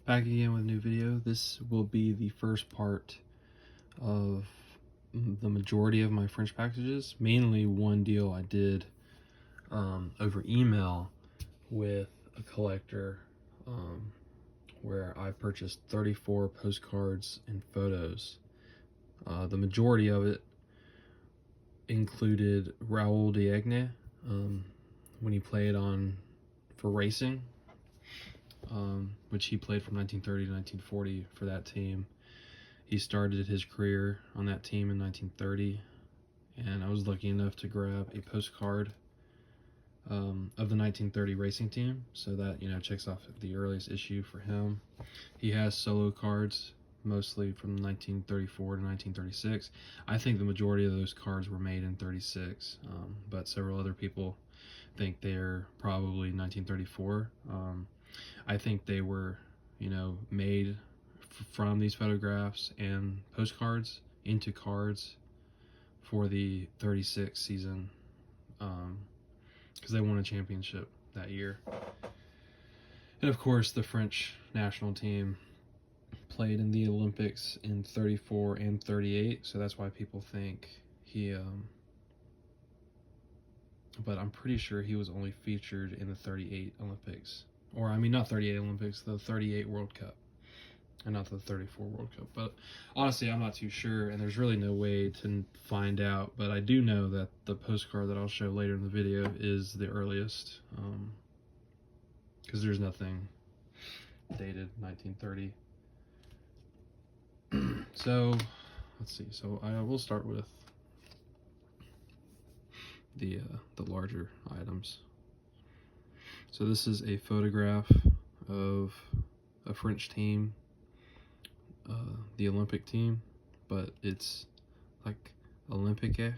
Back again with a new video. This will be the first part of the majority of my French packages. Mainly one deal I did over email with a collector where I purchased 34 postcards and photos. The majority of it included Raoul Diagne when he played for racing. Which he played from 1930 to 1940 for that team. He started his career on that team in 1930, and I was lucky enough to grab a postcard of the 1930 racing team, so that, checks off the earliest issue for him. He has solo cards, mostly from 1934 to 1936. I think the majority of those cards were made in 36, but several other people think they're probably 1934. I think they were, made from these photographs and postcards into cards for the 36 season, because they won a championship that year. And of course, the French national team played in the Olympics in 34 and 38, so that's why people think he, but I'm pretty sure he was only featured in the 38 Olympics. Or, I mean, not 38 Olympics, the 38 World Cup, and not the 34 World Cup. But honestly, I'm not too sure, and there's really no way to find out. But I do know that the postcard that I'll show later in the video is the earliest, because there's nothing dated 1930. So, let's see. So I will start with the larger items. So this is a photograph of a French team, the Olympic team, but it's like Olympique.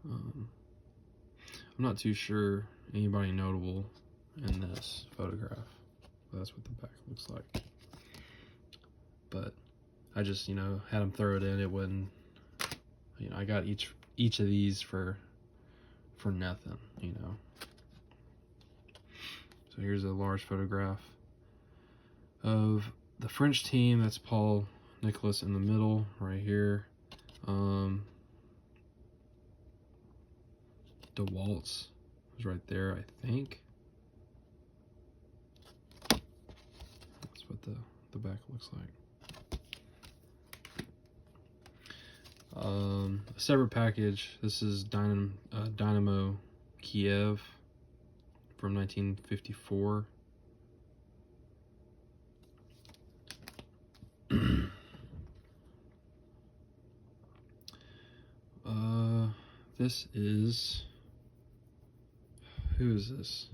I'm not too sure anybody notable in this photograph. That's what the back looks like. But I just, had them throw it in. It wouldn't, I got each of these for nothing, So here's a large photograph of the French team. That's Paul Nicolas in the middle, right here. DeWalt's is right there, I think. That's what the back looks like. A separate package. This is Dynamo Kiev from 1954. This is, who is this?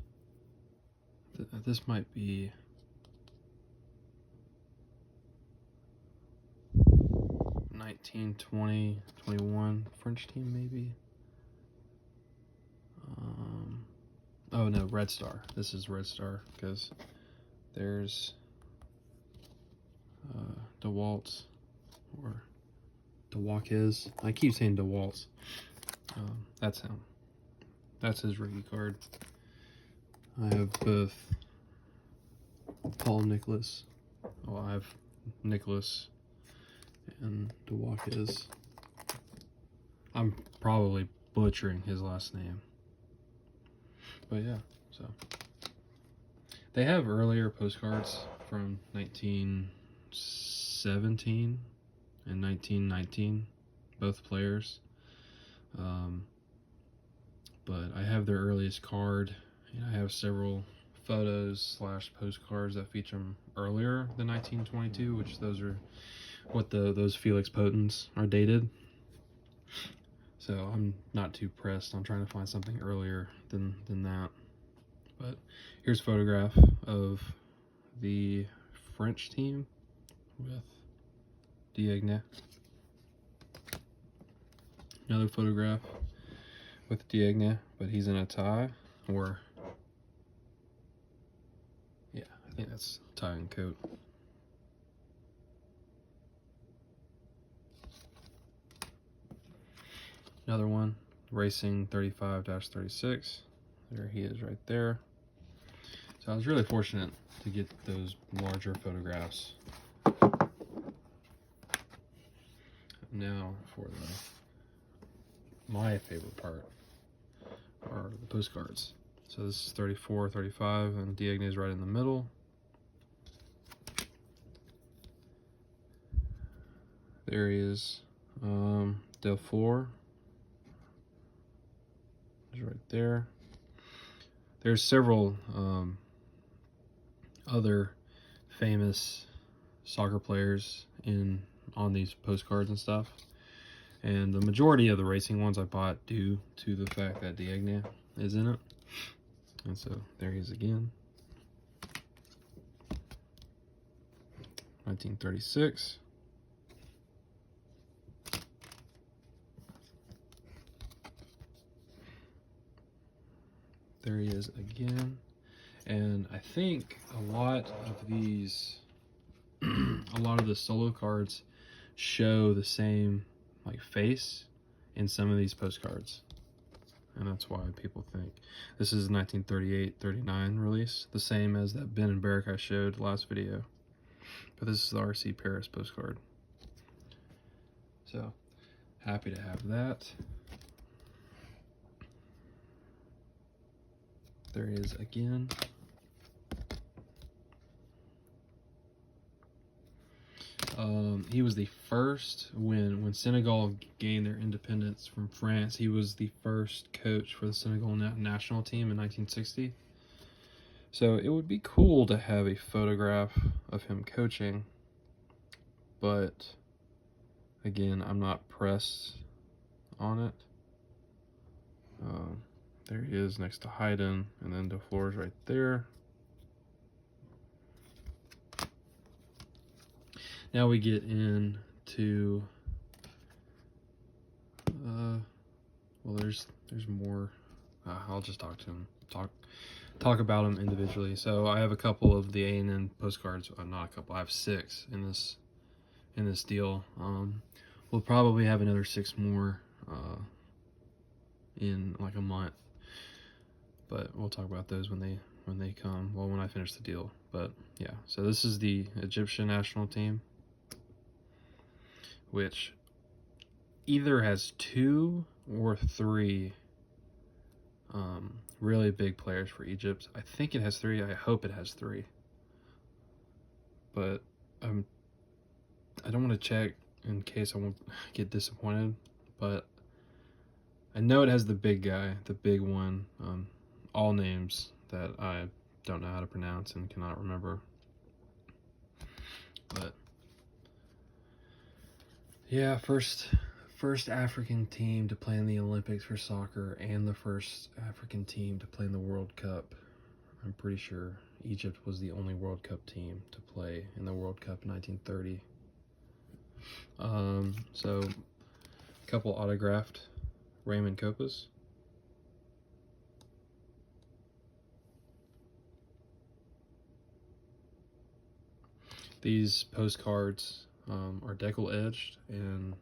This might be 1920, 21 French team, maybe. Oh no, Red Star. This is Red Star, because there's DeWalt's, or DeWalt's. I keep saying DeWalt's. That's him. That's his rookie card. I have both Paul Nicolas. Well, I have Nicolas and DeWalt's. I'm probably butchering his last name. But yeah, so they have earlier postcards from 1917 and 1919, both players. But I have their earliest card, and I have several photos / postcards that feature them earlier than 1922, which those are what those Felix Potens are dated. So I'm not too pressed on trying to find something earlier than that. But here's a photograph of the French team with Diagne. Another photograph with Diagne, but he's in a tie, or yeah, I think that's tie and coat. Another one, Racing 35-36. There he is right there. So I was really fortunate to get those larger photographs. Now for my favorite part are the postcards. So this is 34, 35, and Diagne is right in the middle. There he is. Delfour is right there. There's several other famous soccer players on these postcards and stuff, and the majority of the racing ones I bought due to the fact that Diagne is in it. And so there he is again. 1936. There he is again. And I think a lot of these, a lot of the solo cards show the same like face in some of these postcards. And that's why people think this is a 1938-39 release, the same as that Ben and Barrick I showed last video. But this is the RC Paris postcard. So happy to have that. There he is again. He was the first, when Senegal gained their independence from France, he was the first coach for the Senegal national team in 1960. So it would be cool to have a photograph of him coaching, but again, I'm not pressed on it. There he is next to Haydn, and then Delfour's right there. Now we get into well, there's more. I'll just talk to him, talk about them individually. So I have a couple of the A&N postcards. Not a couple. I have 6 in this deal. We'll probably have another 6 more in like a month, but we'll talk about those when they come. Well, when I finish the deal. But yeah. So this is the Egyptian national team, which either has 2 or 3 really big players for Egypt. I think it has 3. I hope it has 3. But I don't want to check in case I won't get disappointed. But I know it has the big guy, the big one. All names that I don't know how to pronounce and cannot remember. But yeah, first African team to play in the Olympics for soccer, and the first African team to play in the World Cup. I'm pretty sure Egypt was the only World Cup team to play in the World Cup in 1930. So a couple autographed Raymond Copas. These postcards are decal edged, and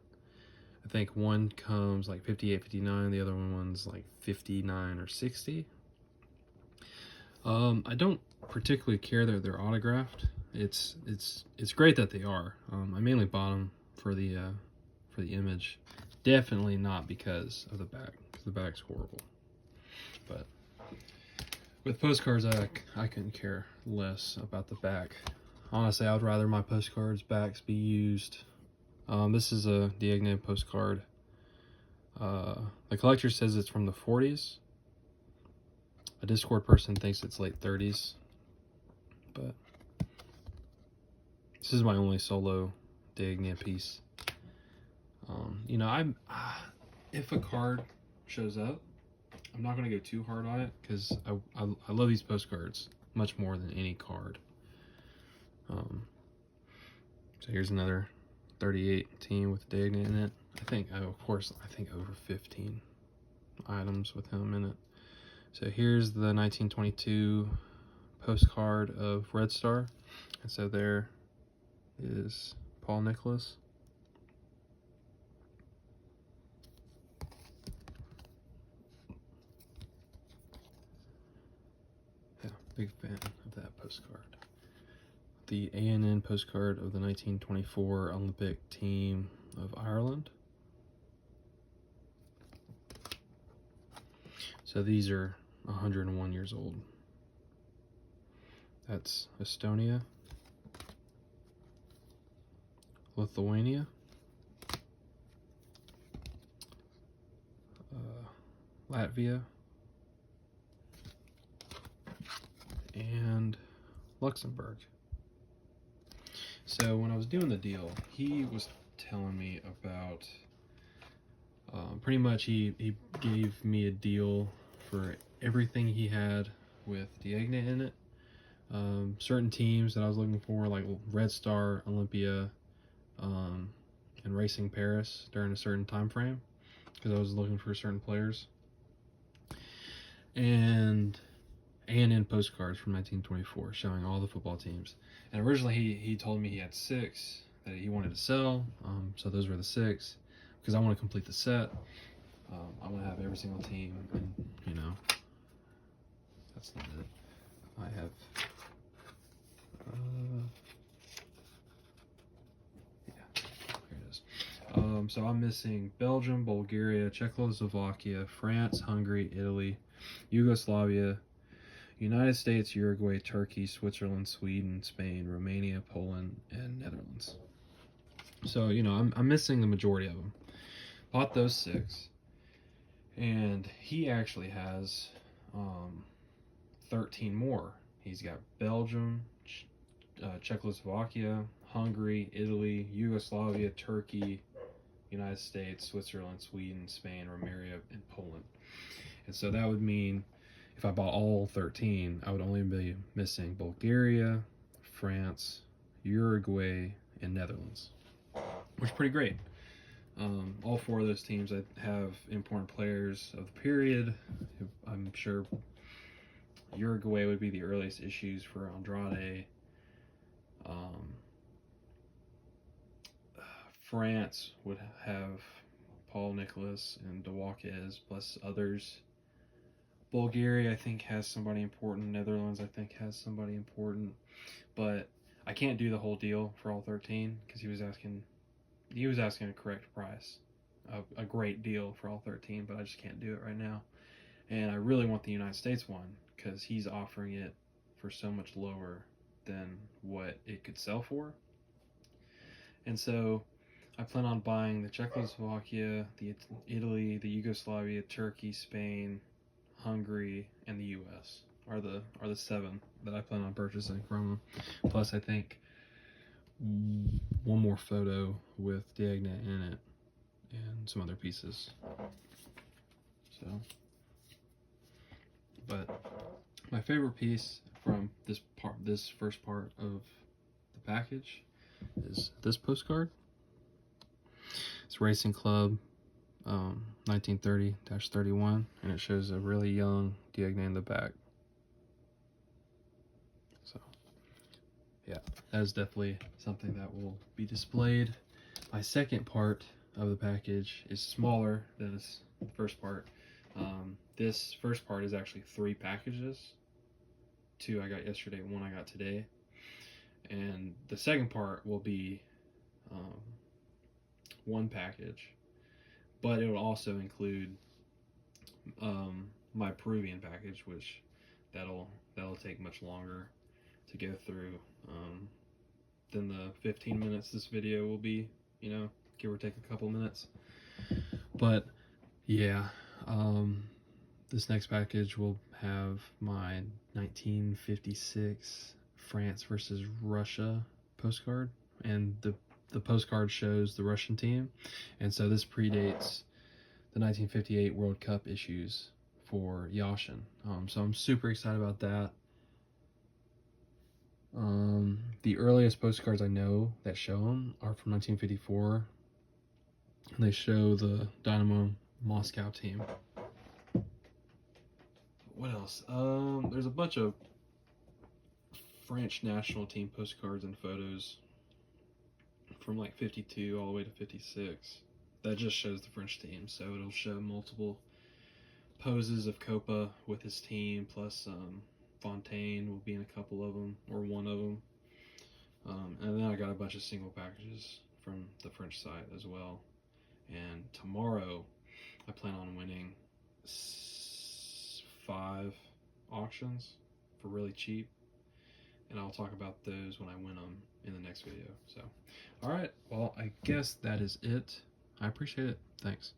I think one comes like 58, 59, the other one's like 59 or 60. I don't particularly care that they're autographed. It's great that they are. I mainly bought them for the image. Definitely not because of the back, because the back's horrible. But with postcards, I couldn't care less about the back. Honestly, I would rather my postcards backs be used. This is a Diagne postcard. The collector says it's from the 40s. A Discord person thinks it's late 30s. But this is my only solo Diagne piece. You know, if a card shows up, I'm not going to go too hard on it, because I love these postcards much more than any card. So here's another 38 team with Diagne in it. I think over 15 items with him in it. So here's the 1922 postcard of Red Star. And so there is Paul Nicholas. Yeah, big fan of that postcard. the ANN postcard of the 1924 Olympic team of Ireland. So these are 101 years old. That's Estonia, Lithuania, Latvia, and Luxembourg. So when I was doing the deal, he was telling me about, pretty much he gave me a deal for everything he had with Diagne in it. Certain teams that I was looking for, like Red Star, Olympia, and Racing Paris during a certain time frame, because I was looking for certain players. And ANN postcards from 1924 showing all the football teams. And originally he told me he had 6 that he wanted to sell, so those were the 6, because I want to complete the set. I want to have every single team, and you know, that's not it. I have yeah, here it is. So I'm missing Belgium, Bulgaria, Czechoslovakia, France, Hungary, Italy, Yugoslavia, United States, Uruguay, Turkey, Switzerland, Sweden, Spain, Romania, Poland, and Netherlands. So, you know, I'm missing the majority of them. Bought those 6. And he actually has 13 more. He's got Belgium, Czechoslovakia, Hungary, Italy, Yugoslavia, Turkey, United States, Switzerland, Sweden, Spain, Romania, and Poland. And so that would mean if I bought all 13, I would only be missing Bulgaria, France, Uruguay, and Netherlands, which is pretty great. All 4 of those teams have important players of the period. I'm sure Uruguay would be the earliest issues for Andrade. France would have Paul Nicholas and Dewaquez plus others. Bulgaria, I think, has somebody important. Netherlands, I think, has somebody important. But I can't do the whole deal for all 13 because he was asking a correct price, a great deal for all 13, but I just can't do it right now. And I really want the United States one because he's offering it for so much lower than what it could sell for. And so I plan on buying the Czechoslovakia, the Italy, the Yugoslavia, Turkey, Spain, Hungary, and the U.S. are the 7 that I plan on purchasing from him. Plus, I think one more photo with Diagne in it and some other pieces. So, but my favorite piece from this first part of the package is this postcard. It's Racing Club 1930-31, and it shows a really young Diagne in the back. So, yeah, that is definitely something that will be displayed. My second part of the package is smaller than this first part. This first part is actually 3 packages. 2 I got yesterday, 1 I got today. And the second part will be 1 package, but it will also include my Peruvian package, which that'll take much longer to go through than the 15 minutes this video will be, you know, give or take a couple minutes. But yeah, this next package will have my 1956 France versus Russia postcard, and the postcard shows the Russian team, and so this predates the 1958 World Cup issues for Yashin. So I'm super excited about that. The earliest postcards I know that show them are from 1954, and they show the Dynamo Moscow team. What else? There's a bunch of French national team postcards and photos from like 52 all the way to 56 that just shows the French team. So it'll show multiple poses of Copa with his team, plus Fontaine will be in a couple of them, or one of them. And then I got a bunch of single packages from the French site as well. And tomorrow I plan on winning 5 auctions for really cheap, and I'll talk about those when I win them in the next video. So, all right, well, I guess that is it. I appreciate it. Thanks.